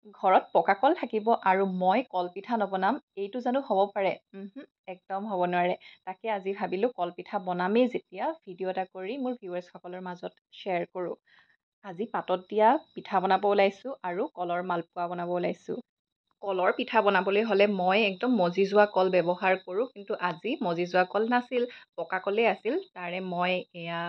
ঘৰত পকা কল থাকিব আৰু মই কলপিঠা নবনাম এইটো জানো হ'ব পাৰে? একদম হ'ব নোৱাৰে। তাকে আজি ভাবিলোঁ কলপিঠা বনামেই যেতিয়া ভিডিঅ' এটা কৰি মোৰ ভিউৱাৰ্ছসকলৰ মাজত শ্বেয়াৰ কৰোঁ। আজি পাতত দিয়া পিঠা বনাব ওলাইছোঁ আৰু কলৰ মালপোৱা বনাব ওলাইছোঁ। কলৰ পিঠা বনাবলৈ হ'লে মই একদম মজি যোৱা কল ব্যৱহাৰ কৰোঁ, কিন্তু আজি মজি যোৱা কল নাছিল, পকা কলেই আছিল। তাৰে মই এয়া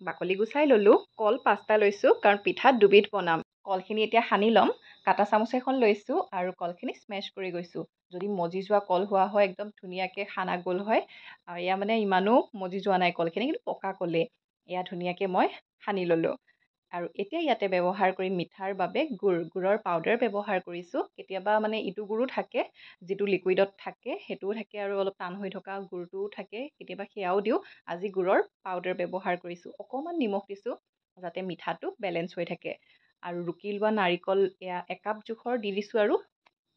বাকলি গুচাই ল'লোঁ। কল 5টা লৈছোঁ কাৰণ পিঠাত দুবিধ বনাম। কলখিনি এতিয়া সানি ল'ম। কাটা চামুচ এখন লৈছোঁ আৰু কলখিনি স্মেছ কৰি গৈছোঁ। যদি মজি যোৱা কল হোৱা হয় একদম ধুনীয়াকৈ সানা গ'ল হয়। এয়া মানে ইমানো মজি যোৱা নাই কলখিনি, কিন্তু পকা কলেই। এয়া ধুনীয়াকৈ মই সানি ল'লোঁ। আৰু এতিয়া ইয়াতে ব্যৱহাৰ কৰিম মিঠাৰ বাবে গুড়ৰ পাউডাৰ ব্যৱহাৰ কৰিছোঁ। কেতিয়াবা মানে ইটো গুড়ো থাকে, যিটো লিকুইডত থাকে সেইটোও থাকে, আৰু অলপ টান হৈ থকা গুড়টোও থাকে, কেতিয়াবা সেয়াও দিওঁ। আজি গুড়ৰ পাউডাৰ ব্যৱহাৰ কৰিছোঁ। অকণমান নিমখ দিছোঁ যাতে মিঠাটো বেলেঞ্চ হৈ থাকে। আৰু ৰুকি লোৱা নাৰিকল এয়া 1 কাপ জোখৰ দি দিছোঁ। আৰু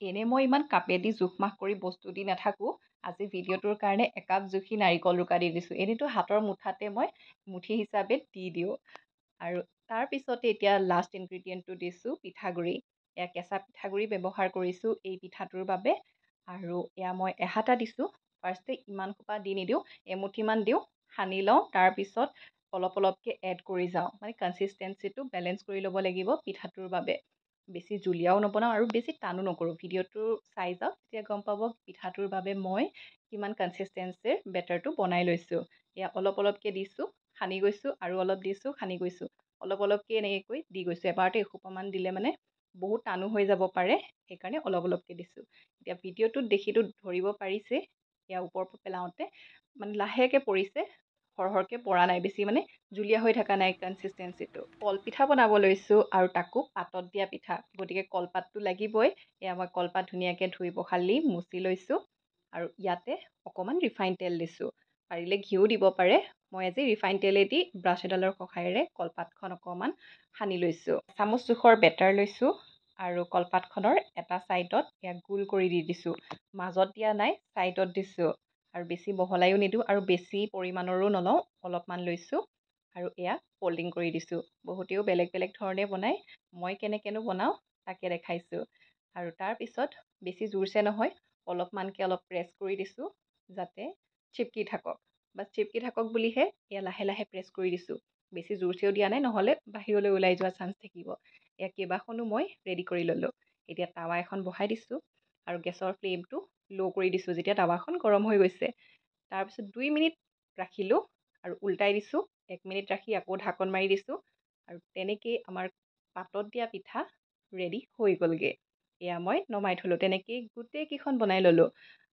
এনেই মই ইমান কাপেদি জোখ মাখ কৰি বস্তু দি নাথাকোঁ। আজি ভিডিঅ'টোৰ কাৰণে 1 কাপ জুখি নাৰিকল ৰুকা দি দিছোঁ। এনেইতো হাতৰ মুঠাতে মই মুঠি হিচাপে দি দিওঁ। আৰু তাৰপিছতে এতিয়া লাষ্ট ইনগ্ৰিডিয়েণ্টটো দিছোঁ পিঠাগুড়ি। এয়া কেঁচা পিঠাগুড়ি ব্যৱহাৰ কৰিছোঁ এই পিঠাটোৰ বাবে। আৰু এয়া মই এহাটা দিছোঁ। ফাৰ্ষ্টে ইমান সোপা দি নিদিওঁ, এমুঠিমান দিওঁ, সানি লওঁ, তাৰপিছত অলপ অলপকৈ এড কৰি যাওঁ। মানে কনচিষ্টেঞ্চিটো বেলেঞ্চ কৰি ল'ব লাগিব পিঠাটোৰ বাবে। বেছি জুলীয়াও নবনাওঁ আৰু বেছি টানো নকৰোঁ। ভিডিঅ'টো চাই যাওক, তেতিয়া গম পাব পিঠাটোৰ বাবে মই কিমান কনচিষ্টেঞ্চিৰ বেটাৰটো বনাই লৈছোঁ। এয়া অলপ অলপকৈ দিছোঁ, সানি গৈছোঁ, আৰু অলপ দিছোঁ, সানি গৈছোঁ। অলপ অলপকৈ এনেকৈ দি গৈছোঁ। এবাৰতে এসোপামান দিলে মানে বহুত টানো হৈ যাব পাৰে, সেইকাৰণে অলপ অলপকৈ দিছোঁ। এতিয়া ভিডিঅ'টোত দেখিতো ধৰিব পাৰিছে, এয়া ওপৰৰ পৰা পেলাওঁতে মানে লাহেকৈ পৰিছে, সৰহকৈ পৰা নাই, বেছি মানে জুলীয়া হৈ থকা নাই কনচিষ্টেঞ্চিটো। কলপিঠা বনাব লৈছোঁ আৰু তাকো পাতত দিয়া পিঠা, গতিকে কলপাতটো লাগিবই। এয়া মই কলপাত ধুনীয়াকৈ ধুই পখালি মুচি লৈছোঁ। আৰু ইয়াতে অকণমান ৰিফাইন তেল দিছোঁ। পাৰিলে ঘিউ দিব পাৰে। মই আজি ৰিফাইন তেলেদি ব্ৰাছ এডালৰ সহায়েৰে কলপাতখন অকণমান সানি লৈছোঁ। চামুচ জোখৰ বেটাৰ লৈছোঁ আৰু কলপাতখনৰ এটা ছাইডত ইয়াক গোল কৰি দি দিছোঁ। মাজত দিয়া নাই, ছাইডত দিছোঁ। আৰু বেছি বহলাইও নিদিওঁ আৰু বেছি পৰিমাণৰো নলওঁ, অলপমান লৈছোঁ। আৰু এয়া ফল্ডিং কৰি দিছোঁ। বহুতেও বেলেগ বেলেগ ধৰণে বনায়, মই কেনেকৈনো বনাওঁ তাকে দেখাইছোঁ। আৰু তাৰপিছত বেছি জোৰছে নহয়, অলপমানকৈ অলপ প্ৰেছ কৰি দিছোঁ যাতে চিপকি থাকক। বা চিপকি থাকক বুলিহে এয়া লাহে লাহে প্ৰেছ কৰি দিছোঁ। বেছি জোৰছেও দিয়া নাই, নহ'লে বাহিৰলৈ ওলাই যোৱা চান্স থাকিব। এয়া কেইবাখনো মই ৰেডি কৰি ল'লোঁ। এতিয়া টাৱা এখন বহাই দিছোঁ আৰু গেছৰ ফ্লেমটো ল' কৰি দিছোঁ যেতিয়া টাৱাখন গৰম হৈ গৈছে। তাৰপিছত 2 মিনিট ৰাখিলোঁ আৰু উল্টাই দিছোঁ। 1 মিনিট ৰাখি আকৌ ঢাকন মাৰি দিছোঁ। আৰু তেনেকেই আমাৰ পাতত দিয়া পিঠা ৰেডি হৈ গ'লগৈ। এয়া মই নমাই থ'লোঁ। তেনেকেই গোটেইকেইখন বনাই ল'লোঁ।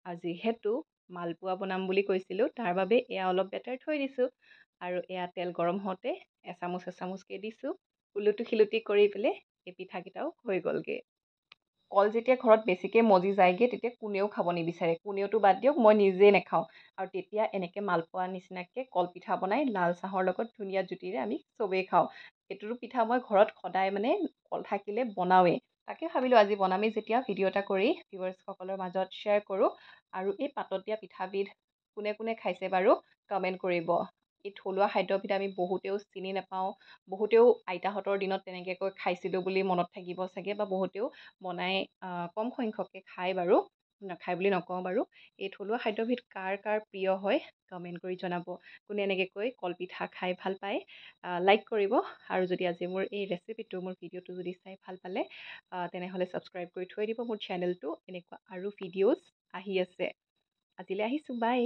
আৰু যিহেতু মালপোৱা বনাম বুলি কৈছিলোঁ, তাৰ বাবে এয়া অলপ বেটাৰ থৈ দিছোঁ। আৰু এয়া তেল গৰম হওঁতে এচামুচ এচামুচকৈ দিছোঁ। ওলোটি শিলোটি কৰি পেলাই এই পিঠাকেইটাও হৈ গ'লগৈ। কল যেতিয়া ঘৰত বেছিকৈ মজি যায়গৈ, তেতিয়া কোনেও খাব নিবিচাৰে। কোনেওতো বাদ দিয়ক, মই নিজেই নাখাওঁ। আৰু তেতিয়া এনেকৈ মালপোৱা নিচিনাকৈ কলপিঠা বনাই লাল চাহৰ লগত ধুনীয়া জুতিৰে আমি চবেই খাওঁ। এইটোৰো পিঠা মই ঘৰত সদায় মানে কল থাকিলে বনাওঁৱেই। তাকে ভাবিলোঁ আজি বনামেই যেতিয়া ভিডিঅ' এটা কৰি ভিউৱাৰ্ছসকলৰ মাজত শ্বেয়াৰ কৰোঁ। আৰু এই পাতত দিয়া পিঠাবিধ কোনে কোনে খাইছে বাৰু কমেণ্ট কৰিব। এই থলুৱা খাদ্যবিধ আমি বহুতেও চিনি নাপাওঁ। বহুতেও আইতাহঁতৰ দিনত তেনেকৈ খাইছিলোঁ বুলি মনত থাকিব চাগে, বা বহুতেও বনাই কম সংখ্যকে খায় বাৰু, নাখায় বুলি নকওঁ বাৰু। এই থলুৱা খাদ্যবিধ কাৰ কাৰ প্ৰিয় হয় কমেণ্ট কৰি জনাব। কোনে এনেকৈ কলপিঠা খাই ভাল পায় লাইক কৰিব। আৰু যদি আজি মোৰ এই ৰেচিপিটো, মোৰ ভিডিঅ'টো যদি চাই ভাল পালে, তেনেহ'লে ছাবস্ক্ৰাইব কৰি থৈ দিব মোৰ চেনেলটো। এনেকুৱা আৰু ভিডিঅ'জ আহি আছে। আজিলৈ আহিছোঁ, বাই।